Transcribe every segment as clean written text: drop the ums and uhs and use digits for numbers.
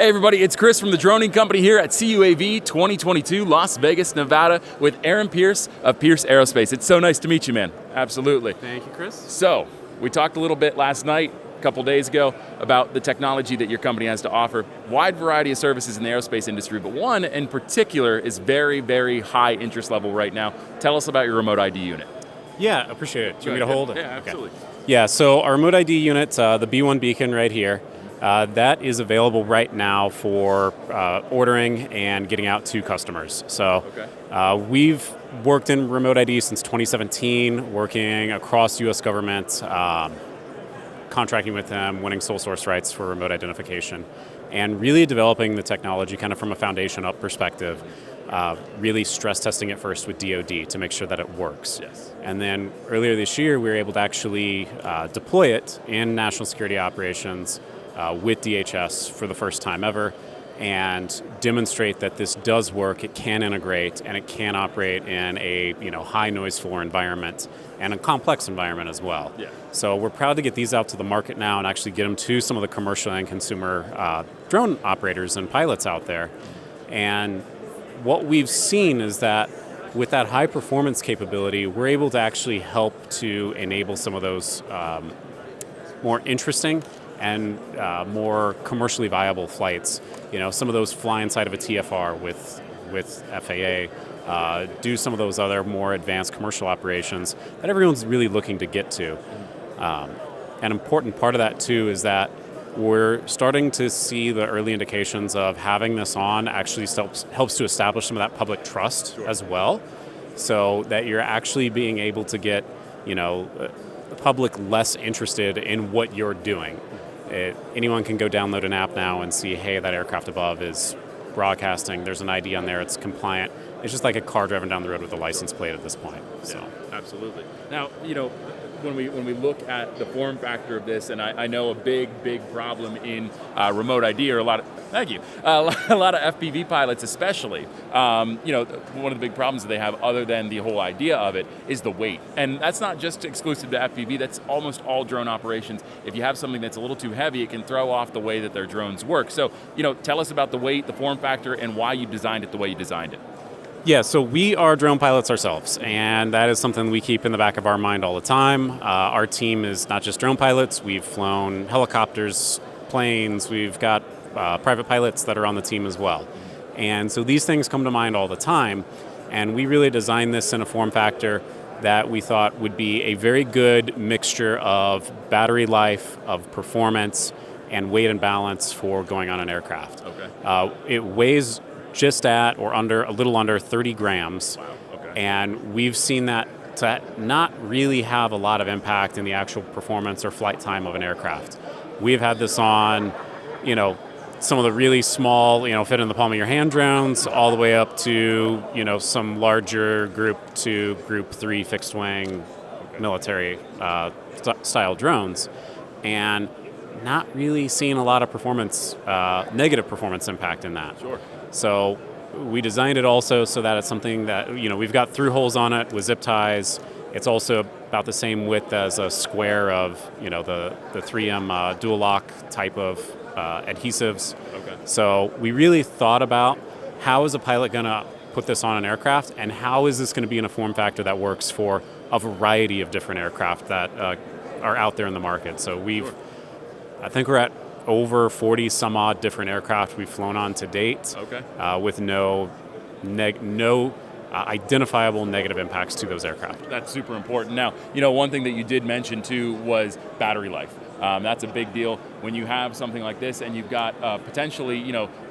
Hey everybody, it's Chris from the Droning Company here at CUAV 2022 Las Vegas, Nevada with Aaron Pierce of Pierce Aerospace. It's so nice to meet you, man. Absolutely. Thank you, Chris. So, we talked a little bit last night, a couple days ago, about the technology that your company has to offer. Wide variety of services in the aerospace industry, but one in particular is very, very high interest level right now. Tell us about your remote ID unit. Yeah, appreciate it. Do you want me to hold it? Yeah, absolutely. Okay. Yeah, so our remote ID unit, the B1 beacon right here, that is available right now for ordering and getting out to customers. So we've worked in remote ID since 2017, working across U.S. government, contracting with them, winning sole source rights for remote identification, and really developing the technology kind of from a foundation up perspective, really stress testing it first with DoD to make sure that it works. Yes. And then earlier this year, we were able to actually deploy it in national security operations with DHS for the first time ever, and demonstrate that this does work, it can integrate, and it can operate in a high noise floor environment and a complex environment as well. Yeah. So we're proud to get these out to the market now and actually get them to some of the commercial and consumer drone operators and pilots out there. And what we've seen is that with that high performance capability, we're able to actually help to enable some of those more interesting and more commercially viable flights. Some of those fly inside of a TFR with FAA, do some of those other more advanced commercial operations that everyone's really looking to get to. An important part of that too is that we're starting to see the early indications of having this on actually helps to establish some of that public trust as well, so that you're actually being able to get the public less interested in what you're doing. Anyone can go download an app now and see, hey, that aircraft above is broadcasting, there's an ID on there, it's compliant. It's just like a car driving down the road with a license plate at this point. So. Yeah, absolutely. Now, when we look at the form factor of this, and I know a big problem in remote ID, or a lot of FPV pilots especially, one of the big problems that they have, other than the whole idea of it, is the weight. And that's not just exclusive to FPV, that's almost all drone operations. If you have something that's a little too heavy, it can throw off the way that their drones work. So, tell us about the weight, the form factor, and why you designed it the way you designed it. Yeah, so we are drone pilots ourselves, and that is something we keep in the back of our mind all the time. Our team is not just drone pilots. We've flown helicopters, planes, we've got private pilots that are on the team as well. And so these things come to mind all the time, and we really designed this in a form factor that we thought would be a very good mixture of battery life, of performance, and weight and balance for going on an aircraft. Okay. It weighs just at or a little under 30 grams. Wow. Okay. And we've seen that to not really have a lot of impact in the actual performance or flight time of an aircraft. We've had this on, some of the really small, fit in the palm of your hand drones, all the way up to, some larger Group 2, Group 3 fixed wing military style drones, and not really seeing a lot of performance, negative performance impact in that. Sure. So we designed it also so that it's something that, we've got through holes on it with zip ties. It's also about the same width as a square of, the 3M dual lock type of adhesives. Okay. So we really thought about how is a pilot going to put this on an aircraft, and how is this going to be in a form factor that works for a variety of different aircraft that are out there in the market. So I think we're at over 40 some odd different aircraft we've flown on to date, with no identifiable negative impacts to those aircraft. That's super important. Now, one thing that you did mention too was battery life. That's a big deal when you have something like this and you've got potentially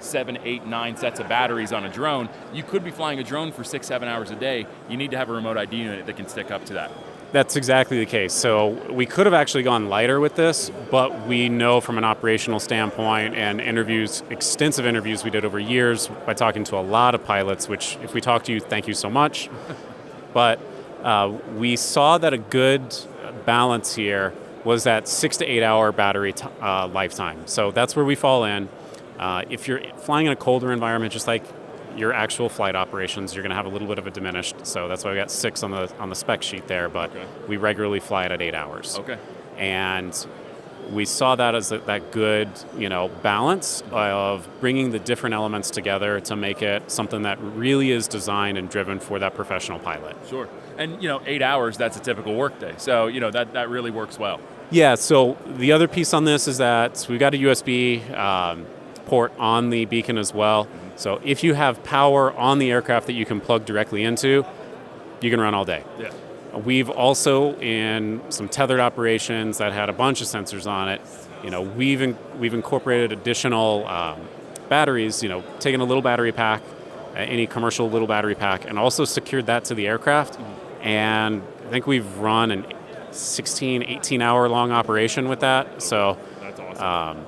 7, 8, 9 sets of batteries on a drone. You could be flying a drone for 6, 7 hours a day. You need to have a remote ID unit that can stick up to that. That's exactly the case. So we could have actually gone lighter with this, but we know from an operational standpoint and extensive interviews we did over years by talking to a lot of pilots, which if we talk to you, thank you so much. But we saw that a good balance here was that 6 to 8 hour battery lifetime. So that's where we fall in. If you're flying in a colder environment, just like your actual flight operations, you're going to have a little bit of a diminished. So that's why we got 6 on the spec sheet there, but we regularly fly it at 8 hours. Okay. And we saw that as that good, balance of bringing the different elements together to make it something that really is designed and driven for that professional pilot. Sure. And 8 hours, that's a typical workday. So, that really works well. Yeah, so the other piece on this is that we've got a USB port on the beacon as well. So if you have power on the aircraft that you can plug directly into, you can run all day. Yeah. We've also, in some tethered operations that had a bunch of sensors on it, we've incorporated additional batteries, taken a little battery pack, any commercial little battery pack, and also secured that to the aircraft. And I think we've run an 16, 18-hour long operation with that. So that's awesome.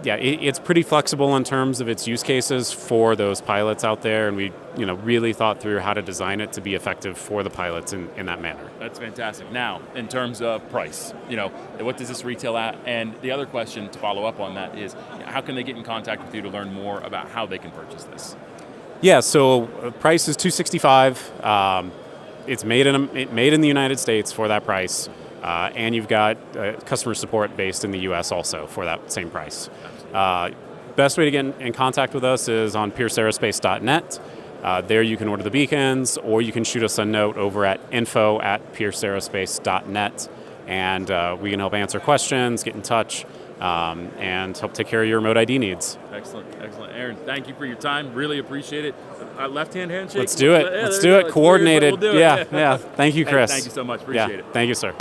It's pretty flexible in terms of its use cases for those pilots out there, and we really thought through how to design it to be effective for the pilots in that manner. That's fantastic. Now, in terms of price, what does this retail at? And the other question to follow up on that is, how can they get in contact with you to learn more about how they can purchase this? Yeah, so price is $265. It's made in the United States for that price, and you've got customer support based in the U.S. also for that same price. Best way to get in contact with us is on pierceaerospace.net. There you can order the beacons, or you can shoot us a note over at info@pierceaerospace.net, and we can help answer questions, get in touch, and help take care of your remote ID needs. Excellent. Aaron, thank you for your time. Really appreciate it. Left-hand handshake? Let's do it. Let's do it. Coordinated. We'll do it. Yeah. Thank you, Chris. Hey, thank you so much. Appreciate it. Thank you, sir.